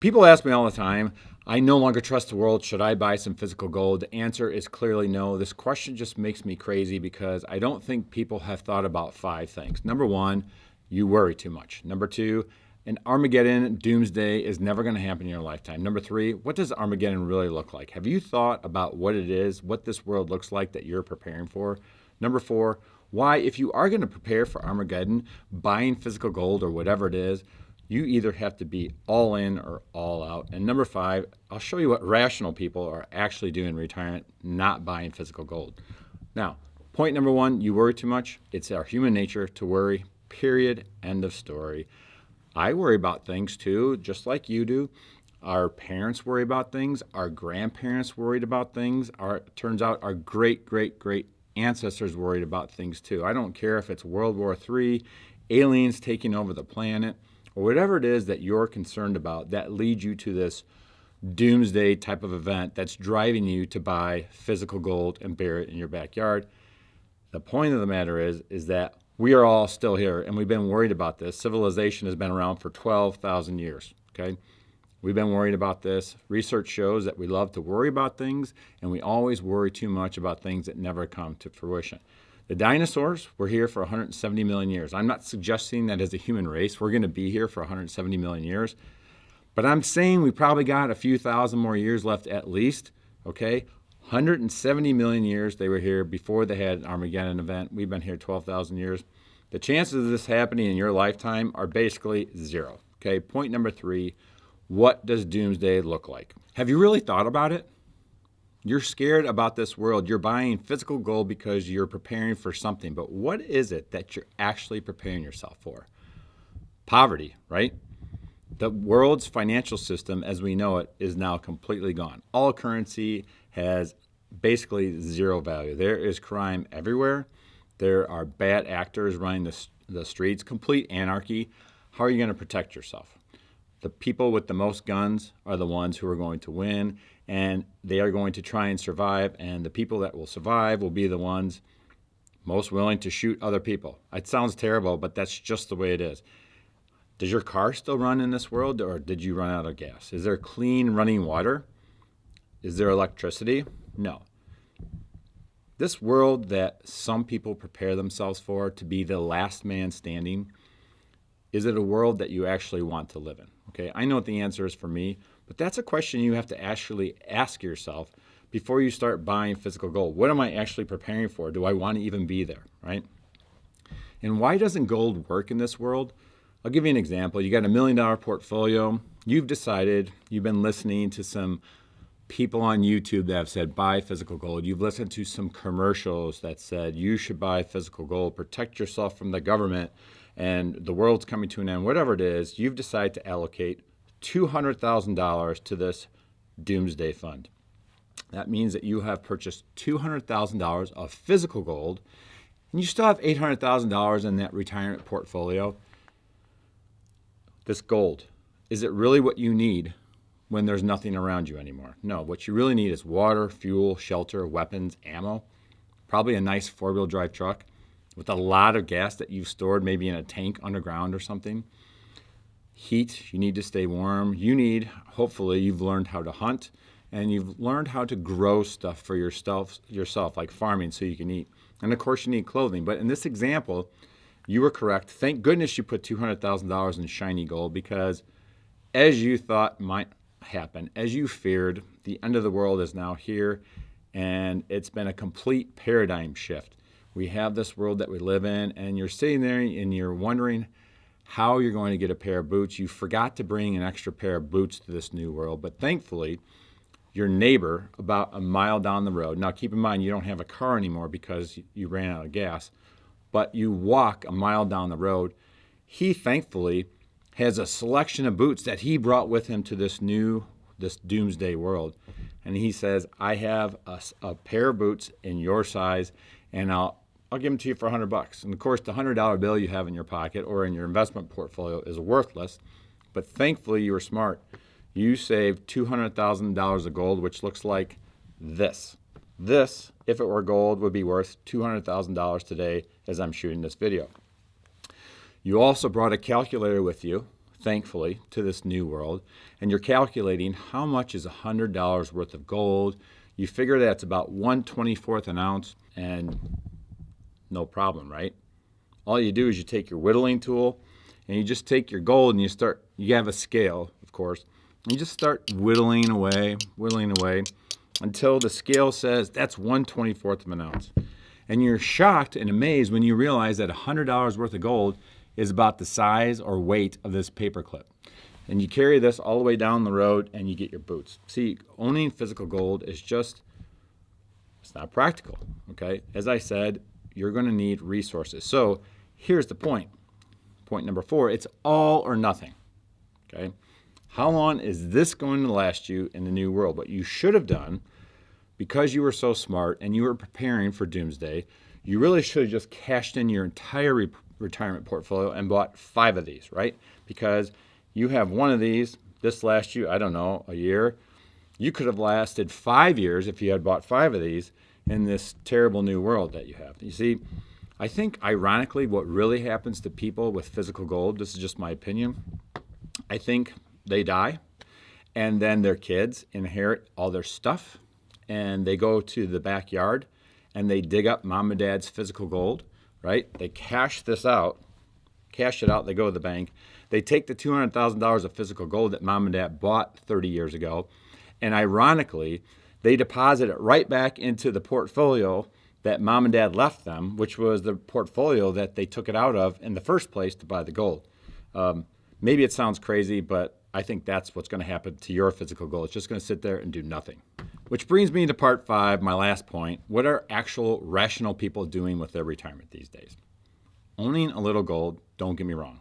People ask me all the time, I no longer trust the world. Should I buy some physical gold? The answer is clearly no. This question just makes me crazy because I don't think people have thought about 5 things. Number 1, you worry too much. Number 2, an Armageddon doomsday is never going to happen in your lifetime. Number 3, what does Armageddon really look like? Have you thought about what it is, what this world looks like that you're preparing for? Number 4, why, if you are going to prepare for Armageddon, buying physical gold or whatever it is, you either have to be all in or all out. And number 5, I'll show you what rational people are actually doing in retirement, not buying physical gold. Now, point number 1, you worry too much. It's our human nature to worry, period, end of story. I worry about things too, just like you do. Our parents worry about things. Our grandparents worried about things. Turns out our great ancestors worried about things too. I don't care if it's World War III, aliens taking over the planet, or whatever it is that you're concerned about that leads you to this doomsday type of event that's driving you to buy physical gold and bury it in your backyard. The point of the matter is that we are all still here, and we've been worried about this. Civilization has been around for 12,000 years, okay? We've been worried about this. Research shows that we love to worry about things, and we always worry too much about things that never come to fruition. The dinosaurs were here for 170 million years. I'm not suggesting that as a human race we're going to be here for 170 million years, but I'm saying we probably got a few thousand more years left at least, okay? 170 million years they were here before they had an Armageddon event. We've been here 12,000 years. The chances of this happening in your lifetime are basically 0, okay? Point number 3, what does doomsday look like? Have you really thought about it? You're scared about this world. You're buying physical gold because you're preparing for something. But what is it that you're actually preparing yourself for? Poverty, right? The world's financial system, as we know it, is now completely gone. All currency has basically 0 value. There is crime everywhere. There are bad actors running the streets, complete anarchy. How are you going to protect yourself? The people with the most guns are the ones who are going to win, and they are going to try and survive, and the people that will survive will be the ones most willing to shoot other people. It sounds terrible, but that's just the way it is. Does your car still run in this world, or did you run out of gas? Is there clean running water? Is there electricity? No. This world that some people prepare themselves for to be the last man standing, is it a world that you actually want to live in? Okay, I know what the answer is for me, but that's a question you have to actually ask yourself before you start buying physical gold. What am I actually preparing for? Do I want to even be there, right? And why doesn't gold work in this world? I'll give you an example. You got $1 million portfolio. You've decided, you've been listening to some people on YouTube that have said buy physical gold. You've listened to some commercials that said you should buy physical gold, protect yourself from the government, and the world's coming to an end, whatever it is. You've decided to allocate $200,000 to this doomsday fund. That means that you have purchased $200,000 of physical gold, and you still have $800,000 in that retirement portfolio. This gold, is it really what you need when there's nothing around you anymore? No, what you really need is water, fuel, shelter, weapons, ammo, probably a nice 4-wheel drive truck with a lot of gas that you've stored maybe in a tank underground or something. Heat, you need to stay warm. You need, hopefully, you've learned how to hunt, and you've learned how to grow stuff for yourself, like farming, so you can eat. And of course, you need clothing. But in this example, you were correct. Thank goodness you put $200,000 in shiny gold, because as you thought might happen, as you feared, the end of the world is now here, and it's been a complete paradigm shift. We have this world that we live in, and you're sitting there and you're wondering how you're going to get a pair of boots. You forgot to bring an extra pair of boots to this new world, but thankfully, your neighbor about a mile down the road, now keep in mind you don't have a car anymore because you ran out of gas, but you walk a mile down the road, he thankfully has a selection of boots that he brought with him to this doomsday world. And he says, I have a pair of boots in your size, and I'll give them to you for $100. And of course, the $100 bill you have in your pocket or in your investment portfolio is worthless. But thankfully, you were smart. You saved $200,000 of gold, which looks like this. This, if it were gold, would be worth $200,000 today as I'm shooting this video. You also brought a calculator with you. thankfully, to this new world, and you're calculating how much is $100 worth of gold. You figure that's about 1/24 an ounce, and no problem, right? All you do is you take your whittling tool, and you just take your gold, and you have a scale, of course, and you just start whittling away, until the scale says that's 1/24 of an ounce. And you're shocked and amazed when you realize that $100 worth of gold is about the size or weight of this paperclip. And you carry this all the way down the road and you get your boots. See, owning physical gold is it's not practical, okay? As I said, you're going to need resources. So here's the point. Point number 4, it's all or nothing, okay? How long is this going to last you in the new world? What you should have done, because you were so smart and you were preparing for doomsday, you really should have just cashed in your entire retirement portfolio and bought 5 of these, right? Because you have one of these, this lasts you, I don't know, a year. You could have lasted 5 years if you had bought 5 of these in this terrible new world that you have. You see, I think ironically what really happens to people with physical gold, this is just my opinion, I think they die and then their kids inherit all their stuff and they go to the backyard and they dig up mom and dad's physical gold, right? They cash it out, they go to the bank. They take the $200,000 of physical gold that mom and dad bought 30 years ago, and ironically, they deposit it right back into the portfolio that mom and dad left them, which was the portfolio that they took it out of in the first place to buy the gold. Maybe it sounds crazy, but I think that's what's going to happen to your physical gold. It's just going to sit there and do nothing. Which brings me to part 5, my last point. What are actual rational people doing with their retirement these days? Owning a little gold, don't get me wrong.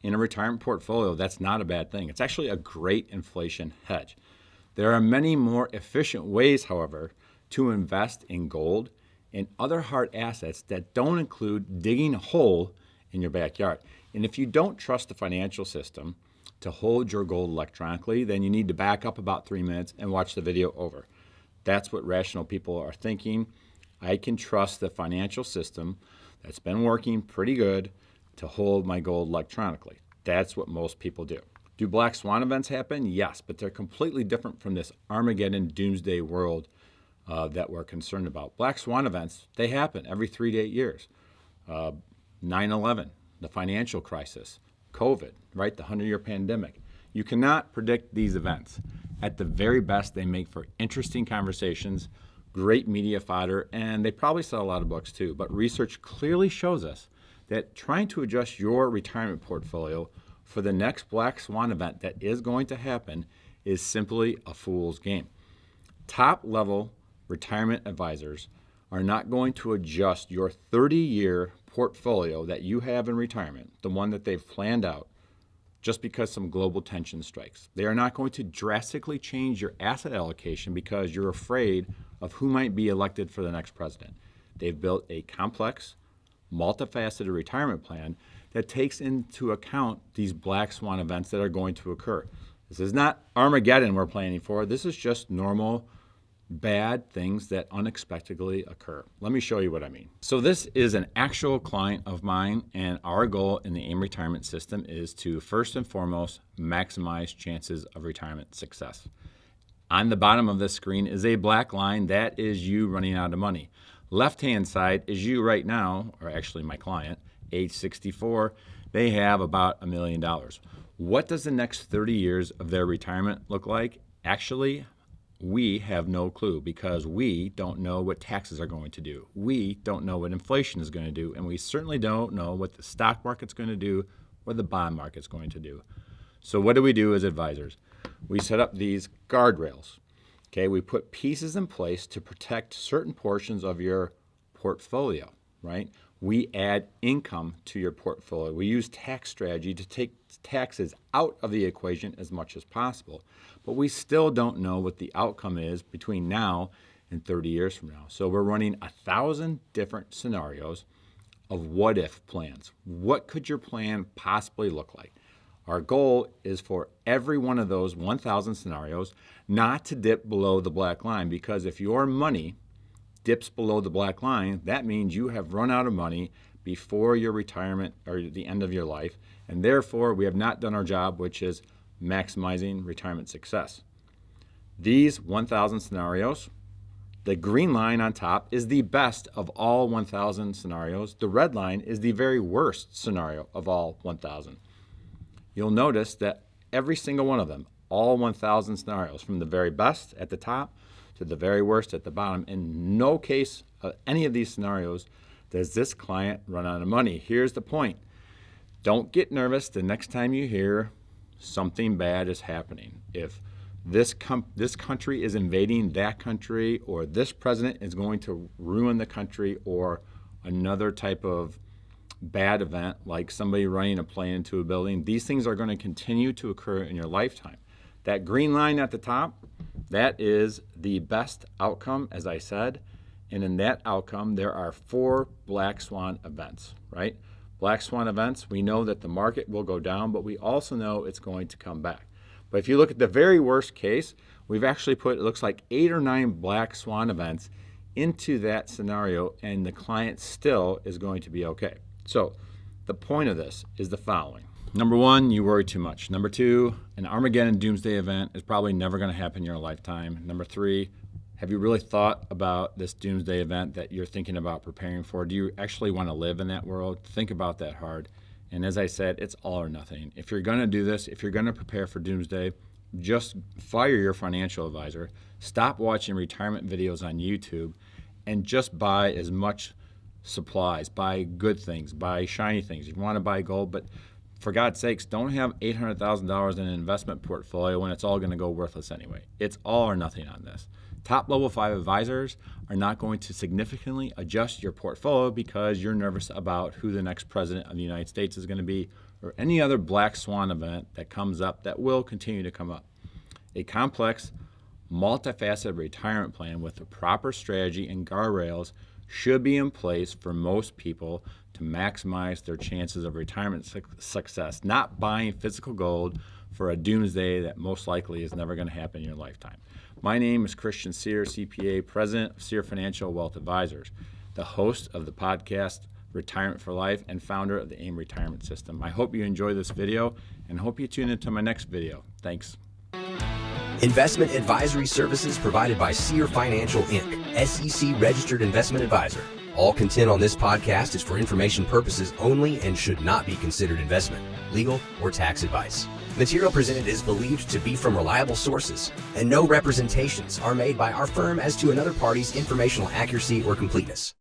In a retirement portfolio, that's not a bad thing. It's actually a great inflation hedge. There are many more efficient ways, however, to invest in gold and other hard assets that don't include digging a hole in your backyard. And if you don't trust the financial system to hold your gold electronically, then you need to back up about 3 minutes and watch the video over. That's what rational people are thinking. I can trust the financial system that's been working pretty good to hold my gold electronically. That's what most people do. Do black swan events happen? Yes, but they're completely different from this Armageddon doomsday world that we're concerned about. Black swan events, they happen every 3 to 8 years. 9/11, the financial crisis, COVID, right? The 100-year pandemic. You cannot predict these events. At the very best, they make for interesting conversations, great media fodder, and they probably sell a lot of books too. But research clearly shows us that trying to adjust your retirement portfolio for the next black swan event that is going to happen is simply a fool's game. Top-level retirement advisors are not going to adjust your 30-year portfolio that you have in retirement, the one that they've planned out, just because some global tension strikes. They are not going to drastically change your asset allocation because you're afraid of who might be elected for the next president. They've built a complex, multifaceted retirement plan that takes into account these black swan events that are going to occur. This is not Armageddon we're planning for. This is just normal bad things that unexpectedly occur. Let me show you what I mean. So this is an actual client of mine, and our goal in the AIM retirement system is to first and foremost maximize chances of retirement success. On the bottom of this screen is a black line. That is you running out of money. Left-hand side is you right now, or actually my client, age 64. They have about $1 million. What does the next 30 years of their retirement look like? Actually, we have no clue because we don't know what taxes are going to do. We don't know what inflation is going to do, and we certainly don't know what the stock market's going to do or the bond market's going to do. So what do we do as advisors? We set up these guardrails. Okay, we put pieces in place to protect certain portions of your portfolio, right? We add income to your portfolio. We use tax strategy to take taxes out of the equation as much as possible. But we still don't know what the outcome is between now and 30 years from now. So we're running 1,000 different scenarios of what-if plans. What could your plan possibly look like? Our goal is for every one of those 1,000 scenarios not to dip below the black line, because if your money dips below the black line, that means you have run out of money before your retirement or the end of your life, and therefore we have not done our job, which is maximizing retirement success. These 1,000 scenarios, the green line on top is the best of all 1,000 scenarios. The red line is the very worst scenario of all 1,000. You'll notice that every single one of them, all 1,000 scenarios, from the very best at the top to the very worst at the bottom, in no case of any of these scenarios does this client run out of money. Here's the point. Don't get nervous the next time you hear something bad is happening. If this country is invading that country, or this president is going to ruin the country, or another type of bad event like somebody running a plane into a building, these things are going to continue to occur in your lifetime. That green line at the top, that is the best outcome, as I said. And in that outcome, there are 4 black swan events, right? Black swan events, we know that the market will go down, but we also know it's going to come back. But if you look at the very worst case, we've actually put, it looks like 8 or 9 black swan events into that scenario, and the client still is going to be okay. So the point of this is the following. Number 1, you worry too much. Number 2, an Armageddon doomsday event is probably never going to happen in your lifetime. Number 3, have you really thought about this doomsday event that you're thinking about preparing for? Do you actually want to live in that world? Think about that hard. And as I said, it's all or nothing. If you're going to do this, if you're going to prepare for doomsday, just fire your financial advisor. Stop watching retirement videos on YouTube and just buy as much supplies, buy good things, buy shiny things. You want to buy gold, but for God's sakes, don't have $800,000 in an investment portfolio when it's all going to go worthless anyway. It's all or nothing on this. Top level 5 advisors are not going to significantly adjust your portfolio because you're nervous about who the next president of the United States is going to be, or any other black swan event that comes up that will continue to come up. A complex, multifaceted retirement plan with the proper strategy and guardrails should be in place for most people to maximize their chances of retirement success, not buying physical gold for a doomsday that most likely is never going to happen in your lifetime. My name is Christian Sear, CPA, President of Sear Financial Wealth Advisors, the host of the podcast Retirement for Life, and founder of the AIM Retirement System. I hope you enjoy this video and hope you tune into my next video. Thanks. Investment advisory services provided by Sear Financial Inc., SEC registered investment advisor. All content on this podcast is for information purposes only and should not be considered investment, legal, or tax advice. Material presented is believed to be from reliable sources, and no representations are made by our firm as to another party's informational accuracy or completeness.